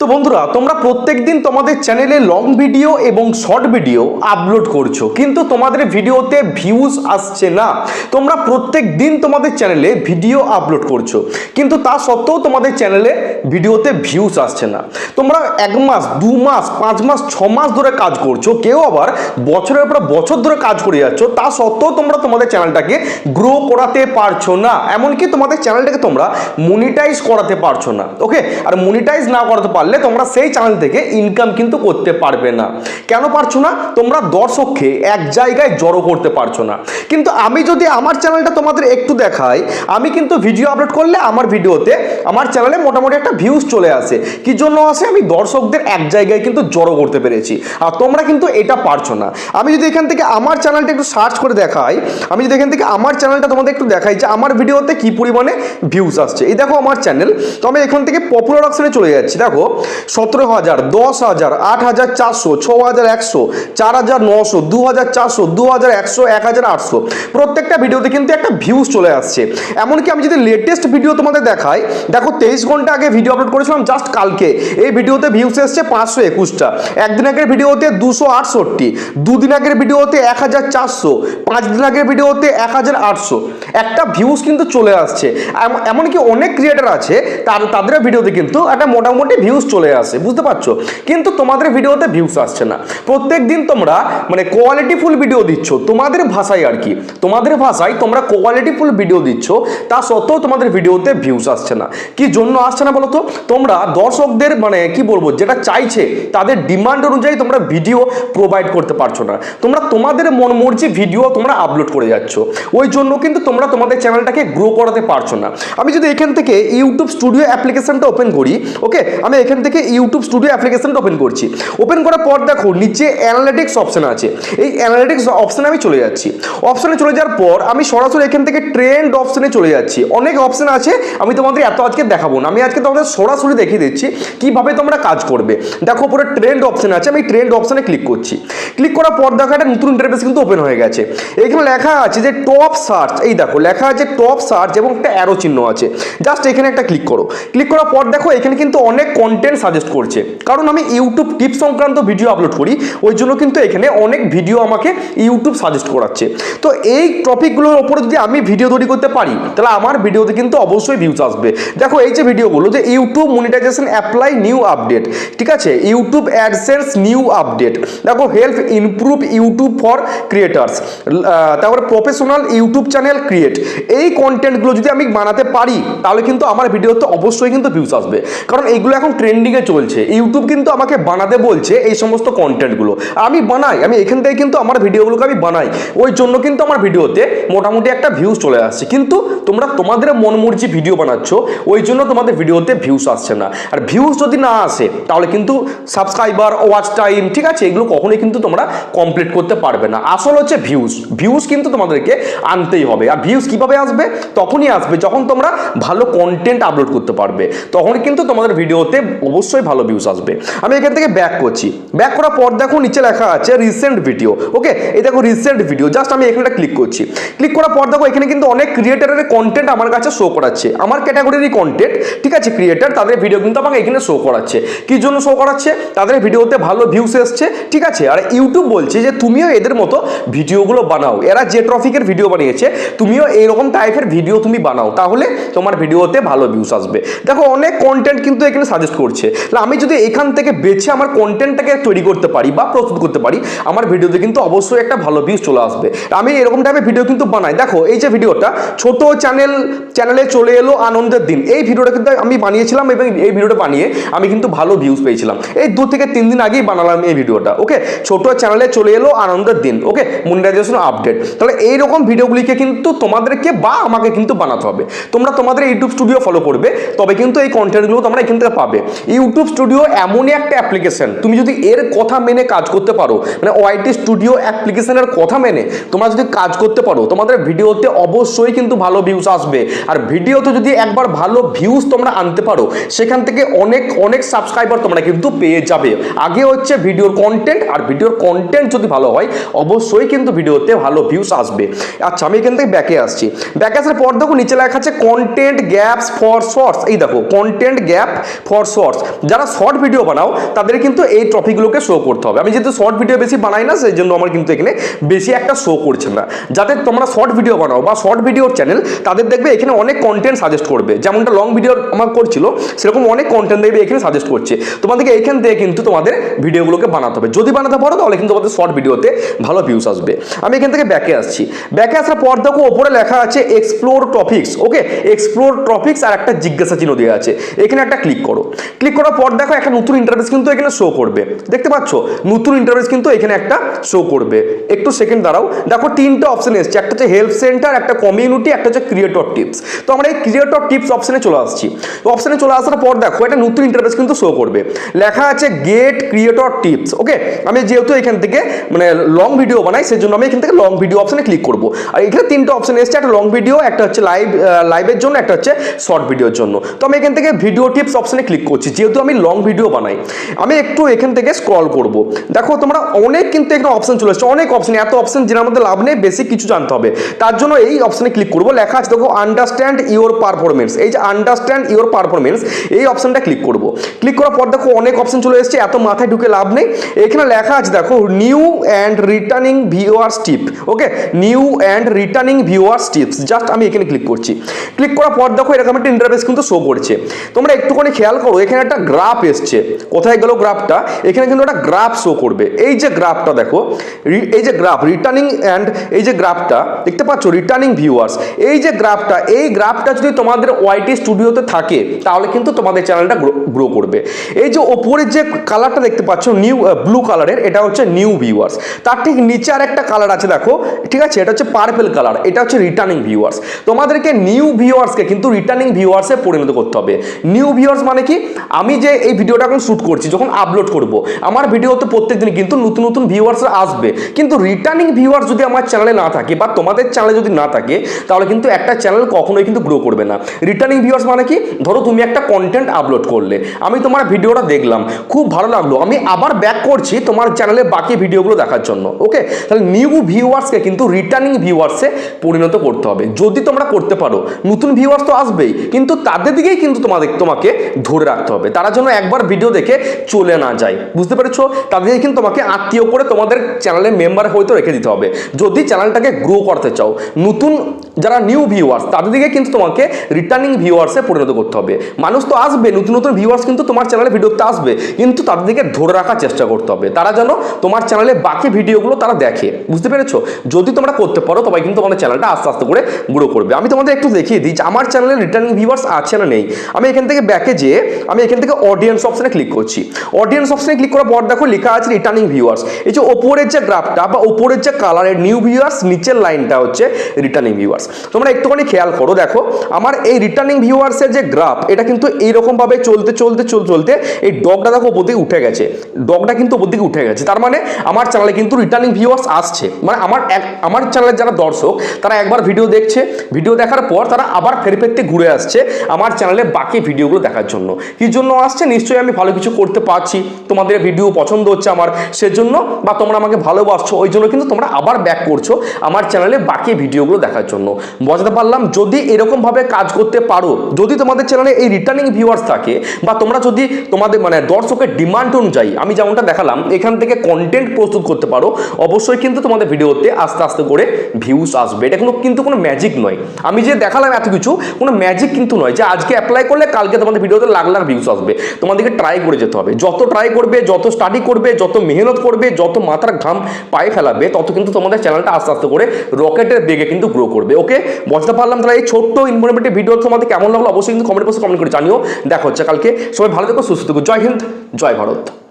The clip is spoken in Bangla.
তো বন্ধুরা, তোমরা প্রত্যেকদিন তোমাদের চ্যানেলে লং ভিডিও এবং শর্ট ভিডিও আপলোড করছো, কিন্তু তোমাদের ভিডিওতে ভিউজ আসছে না। তোমরা প্রত্যেক দিন তোমাদের চ্যানেলে ভিডিও আপলোড করছো, কিন্তু তা সত্ত্বেও তোমাদের চ্যানেলে ভিডিওতে ভিউজ আসছে না। তোমরা 1 মাস 2 মাস 5 মাস 6 মাস ধরে কাজ করছো, কেউ আবার বছরের পর বছর ধরে কাজ করে যাচ্ছ, তা সত্ত্বেও তোমরা তোমাদের চ্যানেলটাকে গ্রো করাতে পারছো না। এমনকি তোমাদের চ্যানেলটাকে তোমরা মনিটাইজ করাতে পারছো না। ওকে, আর মনিটাইজ না করাতে পারলে তোমরা সেই চ্যানেল থেকে ইনকাম কিন্তু করতে পারবে না। কেন পারছো না? তোমরা দর্শককে এক জায়গায় জড়ো করতে পারছো না। কিন্তু আমি যদি আমার চ্যানেলটা তোমাদের একটু দেখাই, আমি কিন্তু ভিডিও আপলোড করলে আমার ভিডিওতে আমার চ্যানেলে মোটামুটি একটা ভিউজ চলে আসে। কি জন্য আসে? আমি দর্শকদের এক জায়গায় কিন্তু জড়ো করতে পেরেছি, আর তোমরা কিন্তু এটা পারছো না। আমি যদি এখান থেকে আমার চ্যানেলটা একটু সার্চ করে দেখাই, আমি যদি এখান থেকে আমার চ্যানেলটা তোমাদের একটু দেখাই যে আমার ভিডিওতে কি পরিমাণে ভিউজ আসছে। এই দেখো আমার চ্যানেল। তো আমি এখান থেকে পপুলার অপশনে চলে যাচ্ছি। দেখো 17,000, 10,000, 8,400, 6,100, 4,900, 2,400, 2,100, 1,800 প্রত্যেকটা ভিডিওতে কিন্তু একটা ভিউজ চলে আসছে। এমনকি আমি যদি লেটেস্ট ভিডিও তোমাদের দেখাই, দেখো 23 ঘন্টা আগে ভিডিও আপলোড করেছিলাম জাস্ট কালকে, এই ভিডিওতে ভিউজ এসছে 521টা। একদিন আগের ভিডিওতে 268, দুদিন আগের ভিডিওতে 1,400, 5 দিন আগের ভিডিওতে 1,800 একটা ভিউজ কিন্তু চলে আসছে। এমনকি অনেক ক্রিয়েটার আছে তাদের ভিডিওতে কিন্তু একটা মোটামুটি ভিউজ চলে আসে, বুঝতে পারছো? কিন্তু তোমাদের ভিডিওতে ভিউজ আসছে না। প্রত্যেক দিন তোমরা মানে কোয়ালিটিফুল ভিডিও দিচ্ছ, তোমাদের ভাষায় আর কি, তোমাদের ভাষায় তোমরা কোয়ালিটিফুল ভিডিও দিচ্ছ, তা সত্ত্বেও তোমাদের ভিডিওতে ভিউজ আসছে না। কি জন্য আসছে না বলো তো? তোমরা দর্শকদের মানে কি বলবো, যেটা চাইছে তাদের ডিমান্ড অনুযায়ী তোমরা ভিডিও প্রোভাইড করতে পারছো না। তোমরা তোমাদের মন মর্জি ভিডিও তোমরা আপলোড করে যাচ্ছ, ওই জন্য কিন্তু তোমরা তোমাদের চ্যানেলটাকে গ্রো করাতে পারছো না। আমি যদি এখান থেকে ইউটিউব স্টুডিও অ্যাপ্লিকেশনটা ওপেন করি, ওকে, আমি এখান থেকে ইউটিউব স্টুডিও অ্যাপ্লিকেশনটা ওপেন করছি। ওপেন করার পর দেখো নিচে অ্যানালিটিক্স অপশন আছে। এই অ্যানালিটিক্স অপশনে আমি চলে যাচ্ছি। অপশনে চলে যাওয়ার পর আমি সরাসরি এখান থেকে ট্রেন্ড অপশনে চলে যাচ্ছি। অনেক অপশন আছে, আমি তোমাদের এত আজকে দেখাবো না, আমি আজকে তোমাদের সরাসরি দেখিয়ে দিচ্ছি কিভাবে তোমরা কাজ করবে। দেখো পুরো ট্রেন্ড অপশন আছে, আমি ট্রেন্ড অপশনে ক্লিক করছি। ক্লিক করার পর দেখো একটা নতুন ইন্টারফেস কিন্তু ওপেন হয়ে গেছে। এখানে লেখা আছে যে টপ সার্চ, এই দেখো লেখা আছে টপ সার্চ এবং একটা অ্যারো চিহ্ন আছে। জাস্ট এখানে একটা ক্লিক করো। ক্লিক করার পর দেখো এখানে কিন্তু অনেক কন্টেন্ট সাজেস্ট করছে, কারণ আমি ইউটিউব টিপস সংক্রান্ত ভিডিও আপলোড করি, ওই জন্য কিন্তু এখানে অনেক ভিডিও আমাকে ইউটিউব সাজেস্ট করাচ্ছে। তো এই টপিকগুলোর উপরে যদি আমি ভিডিও তৈরি করতে পারি, তাহলে আমার ভিডিওতে কিন্তু অবশ্যই ভিউজ আসবে। দেখো এই যে ভিডিওগুলো, যে YouTube monetization apply new update, ঠিক আছে, ইউটিউব অ্যাডসেন্স নিউ আপডেট, দেখো help improve YouTube for creators, তারপরে প্রফেশনাল ইউটিউব চ্যানেল ক্রিয়েট, এই কন্টেন্টগুলো যদি আমি বানাতে পারি তাহলে কিন্তু আমার ভিডিওতে অবশ্যই কিন্তু ভিউজ আসবে, কারণ এইগুলো এখন ট্রেন্ডিংয়ে চলছে। ইউটিউব কিন্তু আমাকে বানাতে বলছে এই সমস্ত কন্টেন্টগুলো, আমি বানাই, আমি এখান থেকে কিন্তু আমার ভিডিওগুলোকে আমি বানাই, ওই জন্য কিন্তু আমার ভিডিওতে মোটামুটি একটা ভিউজ চলে আসছে। কিন্তু তোমরা তোমাদের মন মর্জি ভিডিও বানাচ্ছ, ওই জন্য তোমাদের ভিডিওতে ভিউজ আসছে না। আর ভিউজ যদি না আসে তাহলে কিন্তু সাবস্ক্রাইবার, ওয়াচ টাইম, ঠিক আছে, এগুলো কখনোই কিন্তু তোমরা কমপ্লিট করতে পারবে না। আসল হচ্ছে ভিউজ। ভিউজ কিন্তু তোমাদেরকে আনতেই হবে। আর ভিউজ কিভাবে আসবে? তখনই আসবে যখন তোমরা ভালো কন্টেন্ট আপলোড করতে পারবে, তখন কিন্তু তোমাদের ভিডিওতে অবশ্যই ভালো ভিউজ আসবে। আমি এখান থেকে ব্যাক করছি। ব্যাক করার পর দেখো নিচে লেখা আছে রিসেন্ট ভিডিও, ওকে, এই দেখো রিসেন্ট ভিডিও, জাস্ট আমি এখানে ক্লিক করছি। ক্লিক করার পর দেখো এখানে কিন্তু অনেক ক্রিয়েটারের কন্টেন্ট আমার কাছে শো করাচ্ছে, আমার ক্যাটাগরিরই কন্টেন্ট, ঠিক আছে, ক্রিয়েটার, তাদের ভিডিও কিন্তু আমাকে এখানে শো করাচ্ছে। কি জন্য শো করাচ্ছে? তাদের ভিডিওতে ভালো ভিউজ এসছে, ঠিক আছে, আর ইউটিউব বলছে যে তুমিও এদের মতো ভিডিওগুলো বানাও, এরা যে ট্রফিকের ভিডিও বানিয়েছে তুমিও এইরকম টাইপের ভিডিও তুমি বানাও, তাহলে তোমার ভিডিওতে ভালো ভিউজ আসবে। দেখো অনেক কন্টেন্ট কিন্তু এখানে সাজেস্ট করছে। আমি যদি এখান থেকে বেছে আমার কন্টেন্টটাকে তৈরি করতে পারি বা প্রস্তুত করতে পারি, আমার ভিডিওতে কিন্তু অবশ্যই একটা ভালো ভিউজ চলে আসবে। আমি এরকম টাইপের ভিডিও কিন্তু বানাই। দেখো এই যে ভিডিওটা, ছোট চ্যানেলে চলে এলো আনন্দের দিন, এই ভিডিওটা কিন্তু আমি বানিয়েছিলাম এবং এই ভিডিওটা বানিয়ে আমি কিন্তু ভালো ভিউজ পেয়েছিলাম। এই 2 থেকে 3 দিন আগেই বানালাম এই ভিডিওটা, ওকে, ছোট চ্যানেলে চলে এলো আনন্দের দিন, ওকে, মনিটাইজেশন আপডেট। তাহলে এইরকম ভিডিওগুলিকে কিন্তু তোমাদেরকে বা আমাকে কিন্তু বানাতে হবে। তোমরা তোমাদের ইউটিউব স্টুডিও ফলো করবে, তবে কিন্তু এই কন্টেন্টগুলো তোমরা এখান থেকে পাবে। ইউটিউব স্টুডিও এমনই একটা অ্যাপ্লিকেশন, তুমি যদি এর কথা মেনে কাজ করতে পারো, মানে ওয়াইটি স্টুডিও অ্যাপ্লিকেশনের কথা মেনে তোমরা যদি কাজ করতে পারো, তোমাদের ভিডিওতে অবশ্যই কিন্তু ভালো ভিউজ আসবে। আর ভিডিওতে যদি একবার ভালো ভিউজ তোমরা আনতে পারো, সেখান থেকে অনেক অনেক সাবস্ক্রাইবার তোমরা কিন্তু পেয়ে যাবে। আগে হচ্ছে ভিডিওর কন্টেন্ট, আর ভিডিওর কন্টেন্ট যদি ভালো হয় অবশ্যই কিন্তু ভিডিওতে ভালো ভিউজ আসবে। আচ্ছা আমি এখান থেকে ব্যাকে আসছি। ব্যাকে আসার পর দেখো নিচে লেখা আছে কন্টেন্ট গ্যাপস ফর শর্টস, এই দেখো content gap for shorts, shorts, যারা শর্ট ভিডিও বানাও তাদের কিন্তু এই টপিকগুলোকে শো করতে হবে। আমি যেহেতু শর্ট ভিডিও বেশি বানাই না, সেই জন্য আমার কিন্তু এখানে বেশি একটা শো করছে না। যাতে তোমরা শর্ট ভিডিও বানাও বা শর্ট ভিডিওর চ্যানেল, তাদের দেখবে এখানে অনেক কন্টেন্ট সাজেস্ট করবে। যেমনটা লং ভিডিও আমার করছিল, সেরকম অনেক কন্টেন্ট দেখবে এখানে সাজেস্ট করছে। তোমাদেরকে এইখান থেকে কিন্তু তোমাদের ভিডিওগুলোকে বানাতে হবে। যদি বানাতে পারো তাহলে কিন্তু তোমাদের শর্ট ভিডিওতে ভালো ভিউজ আসবে। আমি এখান থেকে ব্যাকে আসছি। ব্যাকে আসার পর দেখো ওপরে লেখা আছে এক্সপ্লোর টপিকস। ওকে, এক্সপ্লোর টপিকস আর একটা জিজ্ঞাসা চিহ্ন দেওয়া আছে, এখানে একটা ক্লিক করো। ক্লিক করার পর দেখো একটা নতুন ইন্টারফেস কিন্তু এখানে শো করবে। দেখতে পাচ্ছ নতুন ইন্টারফেস কিন্তু এখানে একটা শো করবে। একটু সেকেন্ড দাঁড়াও, দেখো তিনটা অপশন এসছে, একটা হচ্ছে হেল্প সেন্টার, একটা কমিউনিটি, একটা হচ্ছে ক্রিয়েটর টিপস। তো আমরা এই ক্রিয়েটর টিপস অপশনে চলে আসছি। অপশনে চলে আসার পর দেখো একটা নতুন ইন্টারফেস কিন্তু শো করবে, লেখা আছে গেট ক্রিয়েটর টিপস। ওকে, আমি যেহেতু এখান থেকে মানে লং ভিডিও বানাই, সেজন্য আমি এখান থেকে লং ভিডিও অপশনে ক্লিক করব। আর এখানে তিনটা অপশন এসছে, একটা লং ভিডিও, একটা হচ্ছে লাইভের জন্য, একটা হচ্ছে শর্ট ভিডিওর জন্য। তো আমি এখান থেকে ভিডিও টিপস অপশনে ক্লিক করছি, যেহেতু আমি লং ভিডিও বানাই। আমি একটু এখান থেকে স্ক্রল করব, দেখো তোমরা অনেক কিন্তু এখানে অপশন চলে এসছে, অনেক অপশন, এত অপশন যেটার মধ্যে লাভ নেই, বেসিক কিছু জানতে হবে। তার জন্য এই অপশনে ক্লিক করব, লেখা আছে দেখো আন্ডারস্ট্যান্ড ইওর পারফরমেন্স। এই যে আন্ডারস্ট্যান্ড ইওর পারফরমেন্স, এই অপশনটা ক্লিক করব। ক্লিক করার পর দেখো অনেক অপশন চলে এসছে, এত মাথায় ঢুকে লাভ নেই। এখানে লেখা আছে দেখো new and returning viewers tip. Okay, new and returning viewers tips, just আমি এখানে ক্লিক করছি। ক্লিক করার পর দেখো এরকম একটা ইন্টারফেস কিন্তু শো করছে। তোমরা একটুখানি খেয়াল করো, এখানে একটা গ্রাফ এসছে। কোথায় গেল গ্রাফটা? এখানে কিন্তু একটা গ্রাফ শো করবে। এই যে গ্রাফটা দেখো, এই যে গ্রাফ রিটার্নিং অ্যান্ড এই যে গ্রাফটা দেখতে পাচ্ছ রিটার্নিং ভিউয়ার্স, এই যে গ্রাফটা, এই গ্রাফটা যদি তোমাদের ওয়াইটি স্টুডিওতে থাকে তাহলে কিন্তু তোমাদের চ্যানেলটা গ্রো করবে। এই যে ওপরের যে কালারটা দেখতে পাচ্ছ নিউ ব্লু কালারের, এটা হচ্ছে নিউ ভিউয়ার্স। তার ঠিক নিচে আর একটা কালার আছে দেখো, ঠিক আছে, এটা হচ্ছে পার্পল কালার, এটা হচ্ছে রিটার্নিং ভিউয়ার্স। তোমাদেরকে নিউ ভিউয়ার্সকে কিন্তু রিটার্নিং ভিউয়ার্সে পরিণত করতে হবে। নিউ ভিউয়ার্স মানে কি? আমি যে এই ভিডিওটা এখন শুট করছি, যখন আপলোড করব, আমার ভিডিওতে প্রত্যেকদিন কিন্তু নতুন নতুন ভিউয়ার্সরা আসবে। কিন্তু রিটার্নিং ভিউয়ার্স যদি আমার চ্যানেলে না থাকে বা তোমাদের চ্যানেলে যদি না থাকে, তাহলে কিন্তু একটা চ্যানেল কখনোই কিন্তু গ্রো করবে না। রিটার্নিং ভিউয়ার্স মানে কি? ধরো তুমি একটা কন্টেন্ট আপলোড করলে, আমি তোমার ভিডিওটা দেখলাম, খুব ভালো লাগলো, আমি আবার ব্যাক করছি তোমার চ্যানেলে বাকি ভিডিওগুলো দেখার জন্য। ওকে, তাহলে নিউ ভিউয়ার্সকে কিন্তু রিটার্নিং ভিউয়ার্সে পরিণত করতে হবে। যদি তোমরা করতে পারো, নতুন ভিউয়ার্স তো আসবেই, কিন্তু তাদের দিকেই কিন্তু তোমাকে ধরে রাখতে হবে। তারা যেন একবার ভিডিও দেখে চলে না যায়, বুঝতে পেরেছো? তাদেরকে কিন্তু তোমাকে আত্মীয় করে তোমাদের চ্যানেলের মেম্বার হয়তো রেখে দিতে হবে, যদি চ্যানেলটাকে গ্রো করতে চাও। নতুন যারা নিউ ভিউয়ার্স, তাদের দিকে কিন্তু তোমাকে রিটার্নিং ভিউয়ার্সে পরিণত করতে হবে। মানুষ তো আসবে, নতুন নতুন ভিউয়ার্স কিন্তু তোমার চ্যানেলে ভিডিওতে আসবে, কিন্তু তাদের দিকে ধরে রাখার চেষ্টা করতে হবে। তারা যেন তোমার চ্যানেলে বাকি ভিডিওগুলো তারা দেখে, বুঝতে পেরেছো? যদি তোমরা করতে পারো তবে কিন্তু তোমাদের চ্যানেলটা আস্তে আস্তে করে গ্রো করবে। আমি তোমাদের একটু দেখিয়ে দিই যে আমার চ্যানেলে রিটার্নিং ভিউয়ার্স আছে না নেই। আমি এখান থেকে ব্যাকে যেয়ে আমি এখান থেকে অডিয়েন্স অপশনে ক্লিক করছি। অডিয়েন্স অপশনে ক্লিক করার পর দেখো লেখা আছে রিটার্নিং ভিউয়ার্স। এই যে ওপরের যে গ্রাফটা বা ওপরের যে কালারের নিউ ভিউয়ার্স, নিচের লাইনটা হচ্ছে রিটার্নিং ভিউয়ার্স। তোমরা একটুখানি খেয়াল করো, দেখো আমার এই রিটার্নিং ভিউয়ার্সের যে গ্রাফ, এটা কিন্তু এইরকম ভাবে চলতে এই ডগটা দেখো উপর দিকে উঠে গেছে। ডগটা কিন্তু উপর দিকে উঠে গেছে, তার মানে আমার চ্যানেলে কিন্তু রিটার্নিং ভিউয়ার্স আসছে। মানে আমার চ্যানেলের যারা দর্শক, তারা একবার ভিডিও দেখছে, ভিডিও দেখার পর তারা আবার ফেরতে ঘুরে আসছে আমার চ্যানেলে বাকি ভিডিওগুলো দেখার জন্য। কি জন্য আসছে? নিশ্চয়ই আমি ভালো কিছু করতে পারছি, তোমাদের ভিডিও পছন্দ হচ্ছে আমার, সেজন্য, বা তোমরা আমাকে ভালোবাসছো, ওই জন্য কিন্তু তোমরা আবার ব্যাক করছো আমার চ্যানেলে বাকি ভিডিওগুলো দেখার জন্য। বুঝতে পারলাম? যদি এরকমভাবে কাজ করতে পারো, যদি তোমাদের চ্যানেলে এই রিটার্নিং ভিউয়ার্স থাকে, বা তোমরা যদি তোমাদের মানে দর্শকের ডিমান্ড অনুযায়ী আমি যেমনটা দেখালাম এখান থেকে কন্টেন্ট প্রস্তুত করতে পারো, অবশ্যই কিন্তু তোমাদের ভিডিওতে আস্তে আস্তে করে ভিউজ আসবে। এটা কিন্তু কোনো ম্যাজিক নয়। আমি যে দেখালাম এত কিছু, কোনো ম্যাজিক কিন্তু নয় যে আজকে অ্যাপ্লাই করলে কালকে তোমাদের ভিডিওতে লাখ লাখ ভিউজ আসবে। তোমাদেরকে ট্রাই করে যেতে হবে। যত ট্রাই করবে, যত স্টাডি করবে, যত মেহনত করবে, যত মাথার ঘাম পায়ে ফেলাবে, তত কিন্তু তোমাদের চ্যানেলটা আস্তে আস্তে করে রকেটের বেগে কিন্তু গ্রো করবে। ওকে, বুঝতে পারলাম? তাহলে এই ছোট্ট ইনফরমেটিভ ভিডিও তোমাদের কেমন লাগলো অবশ্যই কিন্তু কমেন্ট বক্সে কমেন্ট করে জানিও। দেখা হচ্ছে কালকে। সবাই ভালো থেকো, সুস্থ থেকো। জয় হিন্দ, জয় ভারত।